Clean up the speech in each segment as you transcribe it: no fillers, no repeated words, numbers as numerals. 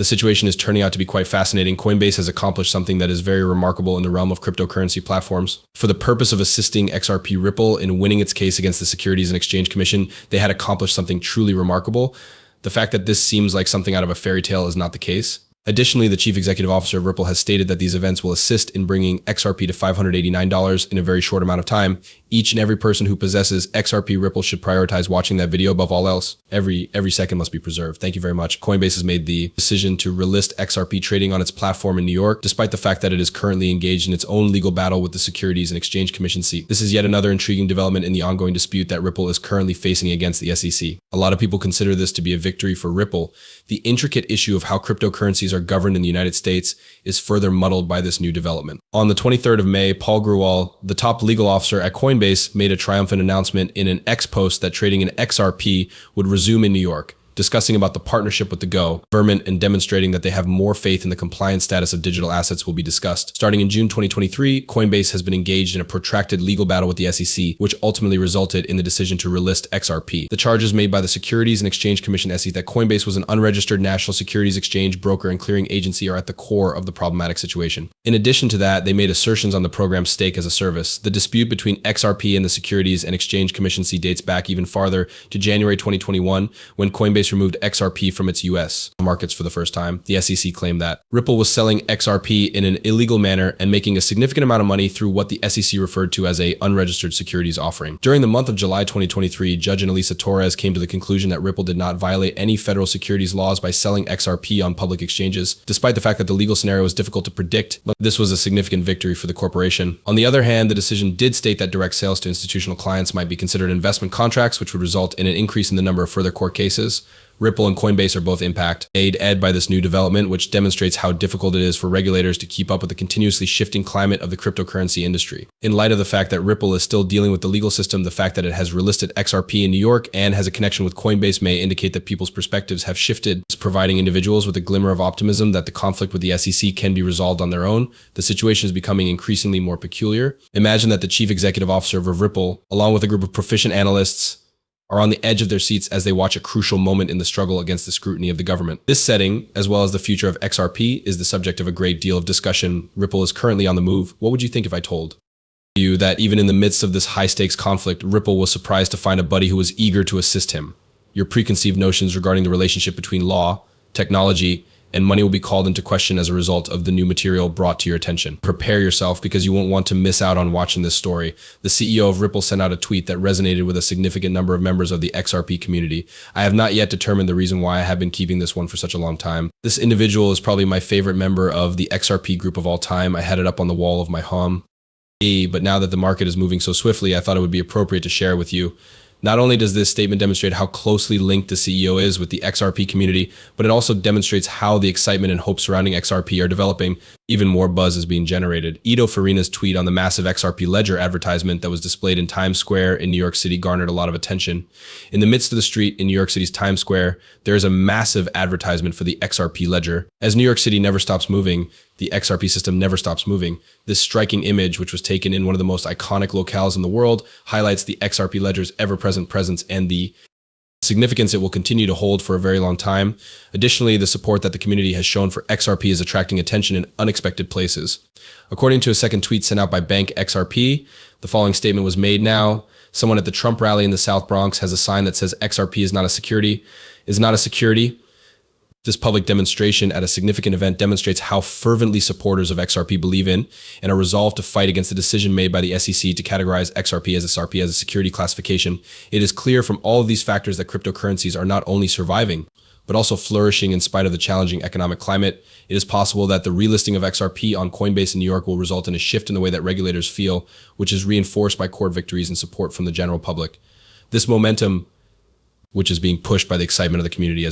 The situation is turning out to be quite fascinating. Coinbase has accomplished something that is very remarkable in the realm of cryptocurrency platforms. For the purpose of assisting XRP Ripple in winning its case against the Securities and Exchange Commission, they had accomplished something truly remarkable. The fact that this seems like something out of a fairy tale is not the case. Additionally, the chief executive officer of Ripple has stated that these events will assist in bringing XRP to $589 in a very short amount of time. Each and every person who possesses XRP Ripple should prioritize watching that video above all else. Every second must be preserved. Thank you very much. Coinbase has made the decision to relist XRP trading on its platform in New York, despite the fact that it is currently engaged in its own legal battle with the Securities and Exchange Commission seat. This is yet another intriguing development in the ongoing dispute that Ripple is currently facing against the SEC. A lot of people consider this to be a victory for Ripple. The intricate issue of how cryptocurrencies are governed in the United States is further muddled by this new development. On the 23rd of May, Paul Grewal, the top legal officer at Coinbase, made a triumphant announcement in an X post that trading in XRP would resume in New York, discussing about the partnership with the government and demonstrating that they have more faith in the compliance status of digital assets will be discussed. Starting in June 2023, Coinbase has been engaged in a protracted legal battle with the SEC, which ultimately resulted in the decision to relist XRP. The charges made by the Securities and Exchange Commission SEC that Coinbase was an unregistered national securities exchange, broker, and clearing agency are at the core of the problematic situation. In addition to that, they made assertions on the program's stake as a service. The dispute between XRP and the Securities and Exchange Commission dates back even farther to January 2021, when Coinbase removed XRP from its US markets for the first time. The SEC claimed that Ripple was selling XRP in an illegal manner and making a significant amount of money through what the SEC referred to as a unregistered securities offering. During the month of July 2023, Judge Annalisa Torres came to the conclusion that Ripple did not violate any federal securities laws by selling XRP on public exchanges, despite the fact that the legal scenario was difficult to predict. But this was a significant victory for the corporation. On the other hand, the decision did state that direct sales to institutional clients might be considered investment contracts, which would result in an increase in the number of further court cases. Ripple and Coinbase are both impacted by this new development, which demonstrates how difficult it is for regulators to keep up with the continuously shifting climate of the cryptocurrency industry. In light of the fact that Ripple is still dealing with the legal system, the fact that it has relisted XRP in New York and has a connection with Coinbase may indicate that people's perspectives have shifted, providing individuals with a glimmer of optimism that the conflict with the SEC can be resolved on their own. The situation is becoming increasingly more peculiar. Imagine that the chief executive officer of Ripple, along with a group of proficient analysts, are on the edge of their seats as they watch a crucial moment in the struggle against the scrutiny of the government. This setting, as well as the future of XRP, is the subject of a great deal of discussion. Ripple is currently on the move. What would you think if I told you that even in the midst of this high-stakes conflict, Ripple was surprised to find a buddy who was eager to assist him? Your preconceived notions regarding the relationship between law, technology, and money will be called into question as a result of the new material brought to your attention. Prepare yourself, because you won't want to miss out on watching this story. The CEO of Ripple sent out a tweet that resonated with a significant number of members of the XRP community. I have not yet determined the reason why I have been keeping this one for such a long time. This individual is probably my favorite member of the XRP group of all time. I had it up on the wall of my home. But now that the market is moving so swiftly, I thought it would be appropriate to share with you. Not only does this statement demonstrate how closely linked the CEO is with the XRP community, but it also demonstrates how the excitement and hope surrounding XRP are developing. Even more buzz is being generated. Ito Farina's tweet on the massive XRP Ledger advertisement that was displayed in Times Square in New York City garnered a lot of attention. In the midst of the street in New York City's Times Square, there is a massive advertisement for the XRP Ledger. As New York City never stops moving, the XRP system never stops moving. This striking image, which was taken in one of the most iconic locales in the world, highlights the XRP Ledger's ever-present presence and the significance it will continue to hold for a very long time. Additionally, the support that the community has shown for XRP is attracting attention in unexpected places. According to a second tweet sent out by Bank XRP, the following statement was made now. Someone at the Trump rally in the South Bronx has a sign that says XRP is not a security. This public demonstration at a significant event demonstrates how fervently supporters of XRP believe in and are resolved to fight against the decision made by the SEC to categorize XRP as a security classification. It is clear from all of these factors that cryptocurrencies are not only surviving, but also flourishing in spite of the challenging economic climate. It is possible that the relisting of XRP on Coinbase in New York will result in a shift in the way that regulators feel, which is reinforced by court victories and support from the general public. This momentum, which is being pushed by the excitement of the community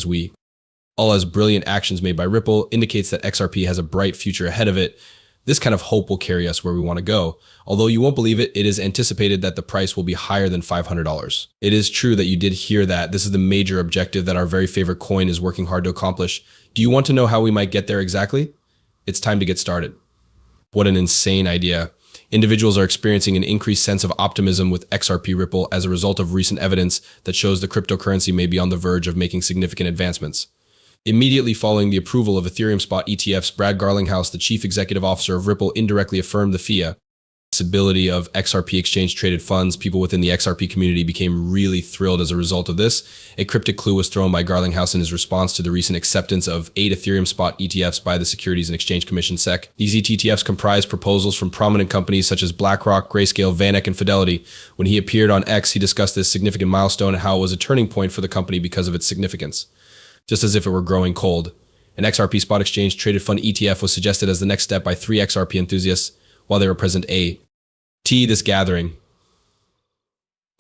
all as brilliant actions made by Ripple, indicates that XRP has a bright future ahead of it. This kind of hope will carry us where we want to go. Although you won't believe it, it is anticipated that the price will be higher than $500. It is true that you did hear that. This is the major objective that our very favorite coin is working hard to accomplish. Do you want to know how we might get there exactly? It's time to get started. What an insane idea. Individuals are experiencing an increased sense of optimism with XRP Ripple as a result of recent evidence that shows the cryptocurrency may be on the verge of making significant advancements. Immediately following the approval of Ethereum spot ETFs, Brad Garlinghouse, the chief executive officer of Ripple, indirectly affirmed the feasibility of XRP exchange-traded funds. People within the XRP community became really thrilled as a result of this. A cryptic clue was thrown by Garlinghouse in his response to the recent acceptance of 8 Ethereum spot ETFs by the Securities and Exchange Commission (SEC). These ETFs comprise proposals from prominent companies such as BlackRock, Grayscale, VanEck, and Fidelity. When he appeared on X, he discussed this significant milestone and how it was a turning point for the company because of its significance. Just as if it were growing cold, an XRP spot exchange traded fund ETF was suggested as the next step by 3 XRP enthusiasts while they were present at this gathering.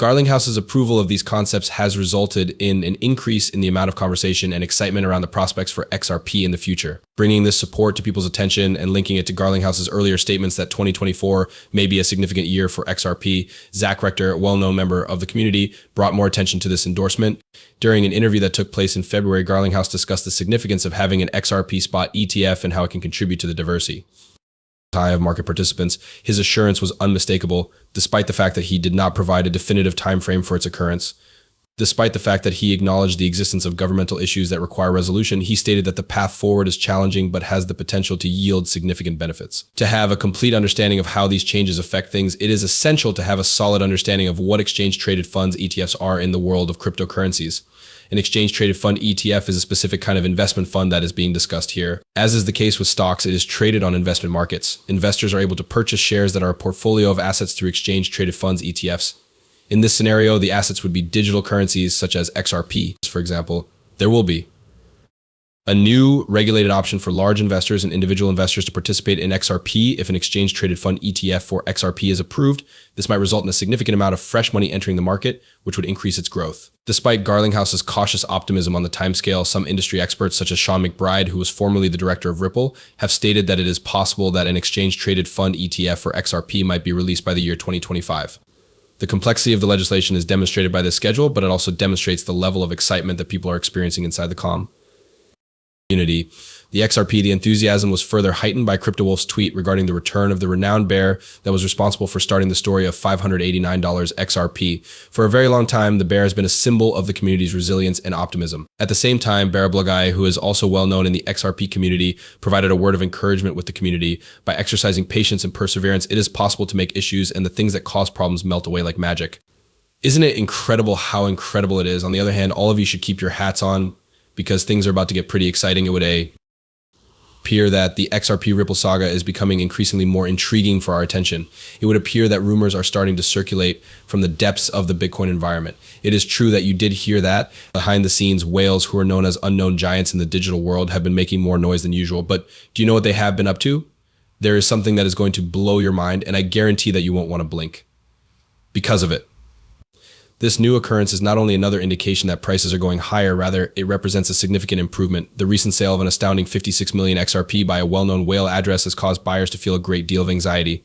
Garlinghouse's approval of these concepts has resulted in an increase in the amount of conversation and excitement around the prospects for XRP in the future. Bringing this support to people's attention and linking it to Garlinghouse's earlier statements that 2024 may be a significant year for XRP, Zach Rector, a well-known member of the community, brought more attention to this endorsement. During an interview that took place in February, Garlinghouse discussed the significance of having an XRP spot ETF and how it can contribute to the diversity of market participants. His assurance was unmistakable, despite the fact that he did not provide a definitive time frame for its occurrence. Despite the fact that he acknowledged the existence of governmental issues that require resolution, he stated that the path forward is challenging but has the potential to yield significant benefits. To have a complete understanding of how these changes affect things, it is essential to have a solid understanding of what exchange-traded funds ETFs are in the world of cryptocurrencies. An exchange-traded fund ETF is a specific kind of investment fund that is being discussed here. As is the case with stocks, it is traded on investment markets. Investors are able to purchase shares that are a portfolio of assets through exchange-traded funds ETFs. In this scenario, the assets would be digital currencies such as XRP, for example. There will be a new regulated option for large investors and individual investors to participate in XRP if an exchange-traded fund ETF for XRP is approved. This might result in a significant amount of fresh money entering the market, which would increase its growth. Despite Garlinghouse's cautious optimism on the timescale, some industry experts such as Sean McBride, who was formerly the director of Ripple, have stated that it is possible that an exchange-traded fund ETF for XRP might be released by the year 2025. The complexity of the legislation is demonstrated by this schedule, but it also demonstrates the level of excitement that people are experiencing inside the community. The XRP, the enthusiasm was further heightened by CryptoWolf's tweet regarding the return of the renowned bear that was responsible for starting the story of $589 XRP. For a very long time, the bear has been a symbol of the community's resilience and optimism. At the same time, Bear Blagai, who is also well known in the XRP community, provided a word of encouragement with the community. By exercising patience and perseverance, it is possible to make issues and the things that cause problems melt away like magic. Isn't it incredible how incredible it is? On the other hand, all of you should keep your hats on because things are about to get pretty exciting. It would appear that the XRP Ripple saga is becoming increasingly more intriguing for our attention. It would appear that rumors are starting to circulate from the depths of the Bitcoin environment. It is true that you did hear that. Behind the scenes, whales who are known as unknown giants in the digital world have been making more noise than usual. But do you know what they have been up to? There is something that is going to blow your mind, and I guarantee that you won't want to blink because of it. This new occurrence is not only another indication that prices are going higher, rather it represents a significant improvement. The recent sale of an astounding 56 million XRP by a well-known whale address has caused buyers to feel a great deal of anxiety.